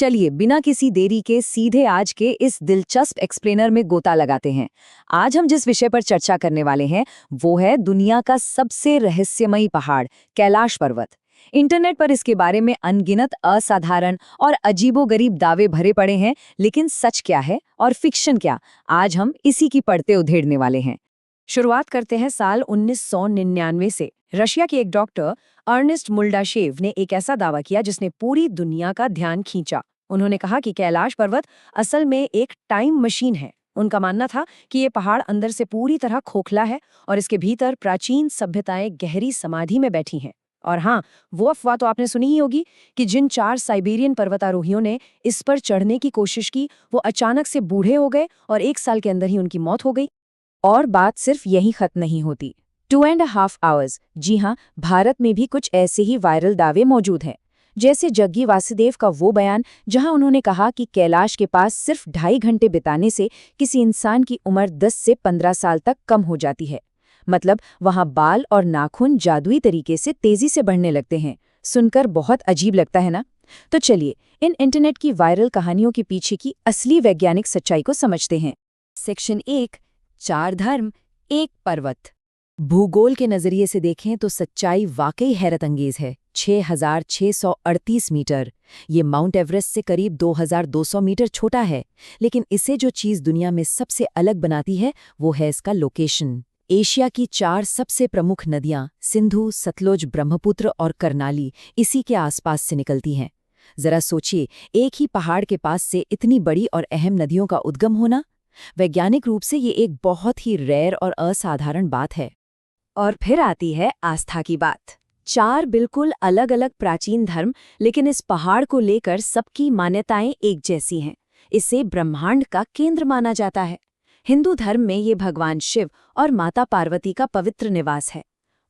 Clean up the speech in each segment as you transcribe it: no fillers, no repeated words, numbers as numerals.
चलिए बिना किसी देरी के सीधे आज के इस दिलचस्प एक्सप्लेनर में गोता लगाते हैं। आज हम जिस विषय पर चर्चा करने वाले हैं वो है दुनिया का सबसे रहस्यमयी पहाड़ कैलाश पर्वत। इंटरनेट पर इसके बारे में अनगिनत असाधारण और अजीबोगरीब दावे भरे पड़े हैं, लेकिन सच क्या है और फिक्शन क्या, आज हम इसी की पड़ते उधेड़ने वाले हैं। शुरुआत करते हैं साल 1999 से। रशिया के एक डॉक्टर अर्नेस्ट मुल्डाशेव ने एक ऐसा दावा किया जिसने पूरी दुनिया का ध्यान खींचा। उन्होंने कहा कि कैलाश पर्वत असल में एक टाइम मशीन है। उनका मानना था कि ये पहाड़ अंदर से पूरी तरह खोखला है और इसके भीतर प्राचीन सभ्यताएं गहरी समाधि में बैठी हैं। और हाँ, वो अफवाह तो आपने सुनी ही होगी कि जिन 4 साइबेरियन पर्वतारोहियों ने इस पर चढ़ने की कोशिश की वो अचानक से बूढ़े हो गए और 1 साल के अंदर ही उनकी मौत हो गई। और बात सिर्फ यही खत्म नहीं होती। 2.5 आवर्स, जी हाँ, भारत में भी कुछ ऐसे ही वायरल दावे मौजूद हैं। जैसे जग्गी वासुदेव का वो बयान जहां उन्होंने कहा कि कैलाश के पास सिर्फ 2.5 घंटे बिताने से किसी इंसान की उम्र 10 से 15 साल तक कम हो जाती है। मतलब वहां बाल और नाखून जादुई तरीके से तेजी से बढ़ने लगते हैं। सुनकर बहुत अजीब लगता है ना? तो चलिए इन इंटरनेट की वायरल कहानियों के पीछे की असली वैज्ञानिक सच्चाई को समझते हैं। सेक्शन 1, 4 धर्म, 1 पर्वत। भूगोल के नजरिए से देखें तो सच्चाई वाकई हैरतअंगेज है। 6,638 मीटर, ये माउंट एवरेस्ट से करीब 2,200 मीटर छोटा है। लेकिन इसे जो चीज दुनिया में सबसे अलग बनाती है वो है इसका लोकेशन। एशिया की 4 सबसे प्रमुख नदियां सिंधु, सतलुज, ब्रह्मपुत्र और करनाली इसी के आसपास से निकलती हैं। जरा सोचिए, एक ही पहाड़ के पास से इतनी बड़ी और अहम नदियों का उद्गम होना। वैज्ञानिक रूप से ये एक बहुत ही रेयर और असाधारण बात है। और फिर आती है आस्था की बात। 4 बिल्कुल अलग अलग प्राचीन धर्म, लेकिन इस पहाड़ को लेकर सबकी मान्यताएं एक जैसी हैं। इसे ब्रह्मांड का केंद्र माना जाता है। हिंदू धर्म में ये भगवान शिव और माता पार्वती का पवित्र निवास है।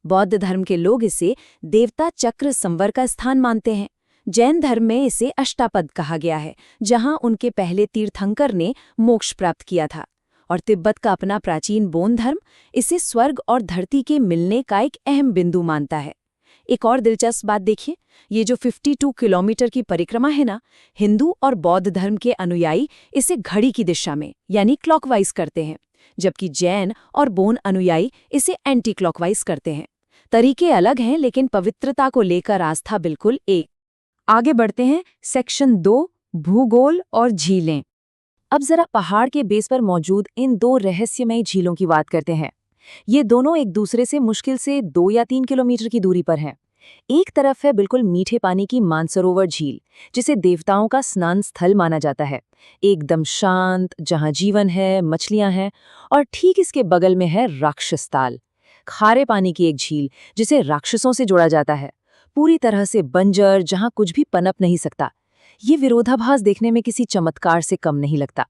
बौद्ध धर्म के लोग इसे देवता चक्र संवर का स्थान मानते हैं। जैन धर्म में इसे अष्टापद कहा गया है, जहां उनके पहले तीर्थंकर ने मोक्ष प्राप्त किया था। और तिब्बत का अपना प्राचीन बौद्ध धर्म इसे स्वर्ग और धरती के मिलने का एक अहम बिंदु मानता है। एक और दिलचस्प बात देखिए, ये जो 52 किलोमीटर की परिक्रमा है ना, हिंदू और बौद्ध धर्म के अनुयायी इसे घड़ी की दिशा में यानी क्लॉकवाइज करते हैं, जबकि जैन और बौद्ध अनुयायी इसे एंटी क्लॉकवाइज करते हैं। तरीके अलग हैं, लेकिन पवित्रता को लेकर आस्था बिल्कुल एक। आगे बढ़ते हैं, सेक्शन 2, भूगोल और झीलें। अब जरा पहाड़ के बेस पर मौजूद इन 2 रहस्यमयी झीलों की बात करते हैं। ये दोनों एक दूसरे से मुश्किल से 2 या 3 किलोमीटर की दूरी पर हैं। एक तरफ है बिल्कुल मीठे पानी की मानसरोवर झील, जिसे देवताओं का स्नान स्थल माना जाता है, एकदम शांत, जहां जीवन है, मछलियां हैं। और ठीक इसके बगल में है राक्षस ताल, खारे पानी की एक झील जिसे राक्षसों से जोड़ा जाता है, पूरी तरह से बंजर, जहां कुछ भी पनप नहीं सकता। ये विरोधाभास देखने में किसी चमत्कार से कम नहीं लगता।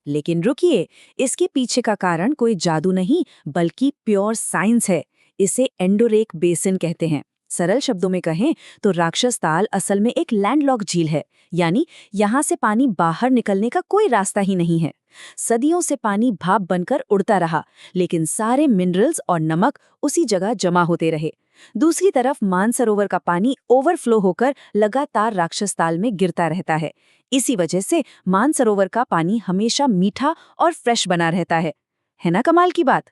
लेकिन रुकिए, इसके पीछे का कारण कोई जादू नहीं बल्कि प्योर साइंस है। इसे एंडोरेक बेसिन कहते हैं। सरल शब्दों में कहें तो राक्षस ताल असल में एक लैंडलॉक झील है, यानी यहाँ से पानी बाहर निकलने का कोई रास्ता ही नहीं है। सदियों से पानी भाप बनकर उड़ता रहा, लेकिन सारे मिनरल्स और नमक उसी जगह जमा होते रहे। दूसरी तरफ मानसरोवर का पानी ओवरफ्लो होकर लगातार राक्षस ताल में गिरता रहता है। इसी वजह से मानसरोवर का पानी हमेशा मीठा और फ्रेश बना रहता है ना कमाल की बात?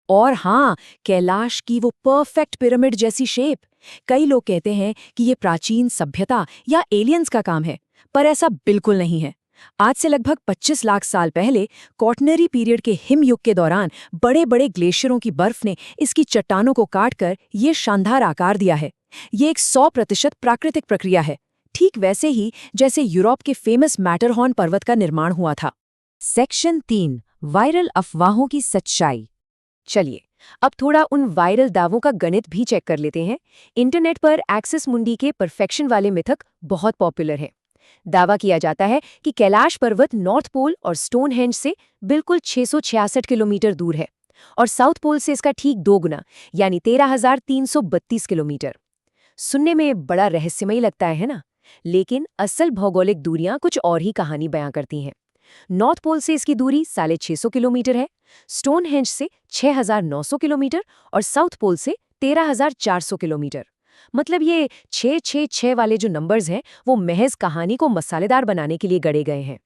और हाँ, कैलाश की वो परफेक्ट पिरामिड जैसी शेप। कई लोग कहते हैं कि ये प्राचीन सभ्यता या एलियंस का काम है, पर ऐसा बिल्कुल नहीं है। आज से लगभग 25 लाख साल पहले क्वाटरनरी पीरियड के हिमयुग के दौरान बड़े बड़े ग्लेशियरों की बर्फ ने इसकी चट्टानों को काटकर ये शानदार आकार दिया है। ये एक 100% प्राकृतिक प्रक्रिया है, ठीक वैसे ही जैसे यूरोप के फेमस मैटरहॉर्न पर्वत का निर्माण हुआ था। सेक्शन 3, वायरल अफवाहों की सच्चाई। चलिए अब थोड़ा उन वायरल दावों का गणित भी चेक कर लेते हैं। इंटरनेट पर एक्सिस मुंडी के परफेक्शन वाले मिथक बहुत पॉपुलर है। दावा किया जाता है कि कैलाश पर्वत नॉर्थ पोल और स्टोनहेंज से बिल्कुल 666 किलोमीटर दूर है और साउथ पोल से इसका ठीक 2 गुना यानी 13,332 किलोमीटर। सुनने में बड़ा रहस्यमयी लगता है ना? लेकिन असल भौगोलिक दूरियां कुछ और ही कहानी बयां करती हैं। नॉर्थ पोल से इसकी दूरी 650 किलोमीटर है, स्टोनहेंज से 6,900 किलोमीटर और साउथ पोल से 13,400 किलोमीटर। मतलब ये 666 वाले जो नंबर्स हैं वो महज कहानी को मसालेदार बनाने के लिए गढ़े गए हैं।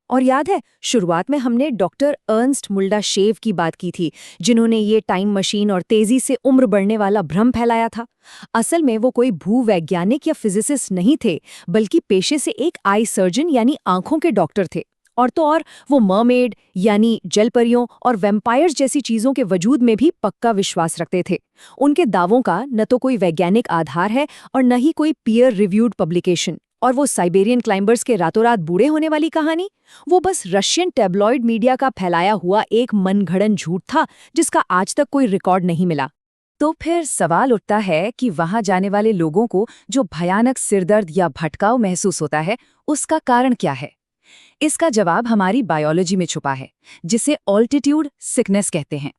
और याद है, शुरुआत में हमने डॉक्टर अर्नस्ट मुल्डाशेव की बात की थी, जिन्होंने ये टाइम मशीन और तेजी से उम्र बढ़ने वाला भ्रम फैलाया था। असल में वो कोई भूवैज्ञानिक या फिजिसिस्ट नहीं थे, बल्कि पेशे से एक आई सर्जन यानी आंखों के डॉक्टर थे। और तो और वो मरमेड यानी जलपरियों और वैम्पायर्स जैसी चीजों के वजूद में भी पक्का विश्वास रखते थे। उनके दावों का न तो कोई वैज्ञानिक आधार है और न ही कोई पीयर रिव्यूड पब्लिकेशन। और वो साइबेरियन क्लाइंबर्स के रातों रात बूढ़े होने वाली कहानी, वो बस रशियन टैब्लॉइड मीडिया का फैलाया हुआ एक मनगढ़ंत झूठ था, जिसका आज तक कोई रिकॉर्ड नहीं मिला। तो फिर सवाल उठता है कि वहां जाने वाले लोगों को जो भयानक सिरदर्द या भटकाव महसूस होता है, उसका कारण क्या है? इसका जवाब हमारी बायोलॉजी में छुपा है, जिसे ऑल्टीट्यूड सिकनेस कहते हैं।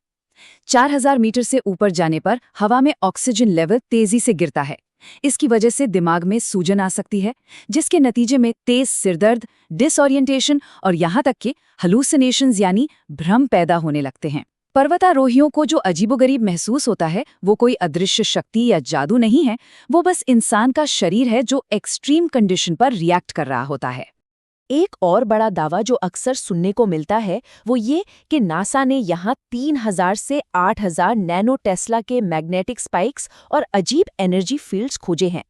4000 मीटर से ऊपर जाने पर हवा में ऑक्सीजन लेवल तेजी से गिरता है। इसकी वजह से दिमाग में सूजन आ सकती है, जिसके नतीजे में तेज सिरदर्द, डिसओरिएंटेशन और यहाँ तक कि हलूसिनेशंस यानी भ्रम पैदा होने लगते हैं। पर्वतारोहियों को जो अजीबोगरीब महसूस होता है, वो कोई अदृश्य शक्ति या जादू नहीं है, वो बस इंसान का शरीर है जो एक्सट्रीम कंडीशन पर रिएक्ट कर रहा होता है। एक और बड़ा दावा जो अक्सर सुनने को मिलता है वो ये कि नासा ने यहाँ 3000 से 8000 नैनो टेस्ला के मैग्नेटिक स्पाइक्स और अजीब एनर्जी फील्ड्स खोजे हैं।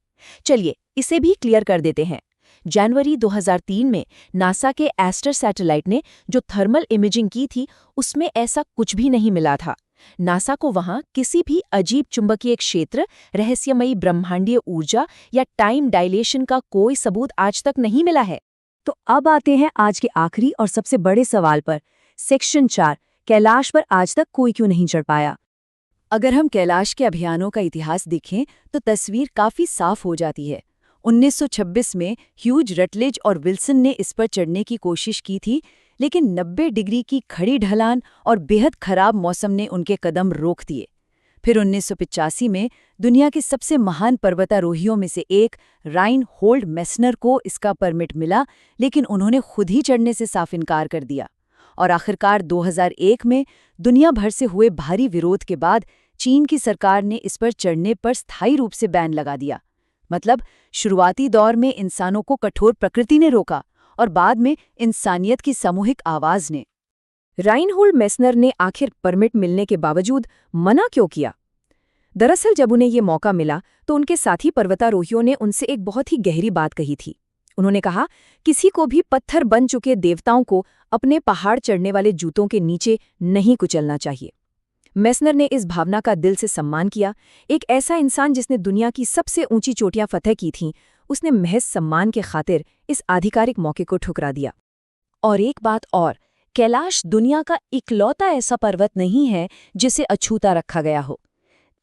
चलिए इसे भी क्लियर कर देते हैं। जनवरी 2003 में नासा के एस्टर सैटेलाइट ने जो थर्मल इमेजिंग की थी, उसमें ऐसा कुछ भी नहीं मिला था। नासा को वहां किसी भी अजीब चुंबकीय क्षेत्र, रहस्यमयी ब्रह्मांडीय ऊर्जा या टाइम डायलेशन का कोई सबूत आज तक नहीं मिला है। तो अब आते हैं आज के आखिरी और सबसे बड़े सवाल पर। सेक्शन 4, कैलाश पर आज तक कोई क्यों नहीं चढ़ पाया? अगर हम कैलाश के अभियानों का इतिहास देखें तो तस्वीर काफी साफ हो जाती है। 1926 में ह्यूज रटलेज और विल्सन ने इस पर चढ़ने की कोशिश की थी, लेकिन 90 डिग्री की खड़ी ढलान और बेहद खराब मौसम ने उनके कदम रोक दिए। फिर 1985 में दुनिया के सबसे महान पर्वतारोहियों में से एक राइनहोल्ड मेस्नर को इसका परमिट मिला, लेकिन उन्होंने खुद ही चढ़ने से साफ इनकार कर दिया। और आखिरकार 2001 में दुनिया भर से हुए भारी विरोध के बाद चीन की सरकार ने इस पर चढ़ने पर स्थायी रूप से बैन लगा दिया। मतलब शुरुआती दौर में इंसानों को कठोर प्रकृति ने रोका और बाद में इंसानियत की सामूहिक आवाज ने। राइनहोल्ड मेस्नर ने आखिर परमिट मिलने के बावजूद मना क्यों किया? दरअसल जब उन्हें ये मौका मिला तो उनके साथी पर्वतारोहियों ने उनसे एक बहुत ही गहरी बात कही थी। उन्होंने कहा, किसी को भी पत्थर बन चुके देवताओं को अपने पहाड़ चढ़ने वाले जूतों के नीचे नहीं कुचलना चाहिए। मेस्नर ने इस भावना का दिल से सम्मान किया। एक ऐसा इंसान जिसने दुनिया की सबसे ऊंची चोटियां फतह की थीं, उसने महज सम्मान के खातिर इस आधिकारिक मौके को ठुकरा दिया। और एक बात और, कैलाश दुनिया का इकलौता ऐसा पर्वत नहीं है जिसे अछूता रखा गया हो।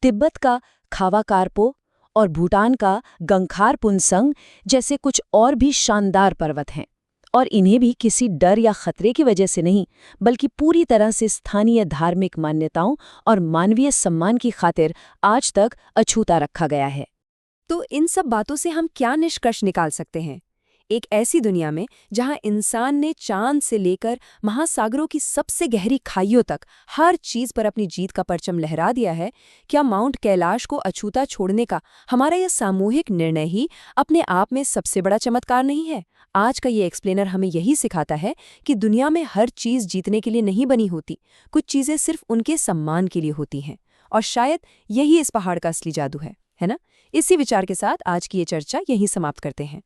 तिब्बत का खावा कारपो और भूटान का गंखार पुनसंग जैसे कुछ और भी शानदार पर्वत हैं, और इन्हें भी किसी डर या खतरे की वजह से नहीं, बल्कि पूरी तरह से स्थानीय धार्मिक मान्यताओं और मानवीय सम्मान की खातिर आज तक अछूता रखा गया है। तो इन सब बातों से हम क्या निष्कर्ष निकाल सकते हैं? एक ऐसी दुनिया में जहां इंसान ने चांद से लेकर महासागरों की सबसे गहरी खाइयों तक हर चीज पर अपनी जीत का परचम लहरा दिया है, क्या माउंट कैलाश को अछूता छोड़ने का हमारा यह सामूहिक निर्णय ही अपने आप में सबसे बड़ा चमत्कार नहीं है? आज का ये एक्सप्लेनर हमें यही सिखाता है कि दुनिया में हर चीज जीतने के लिए नहीं बनी होती, कुछ चीजें सिर्फ उनके सम्मान के लिए होती हैं। और शायद यही इस पहाड़ का असली जादू है ना? इसी विचार के साथ आज की ये चर्चा यहीं समाप्त करते हैं।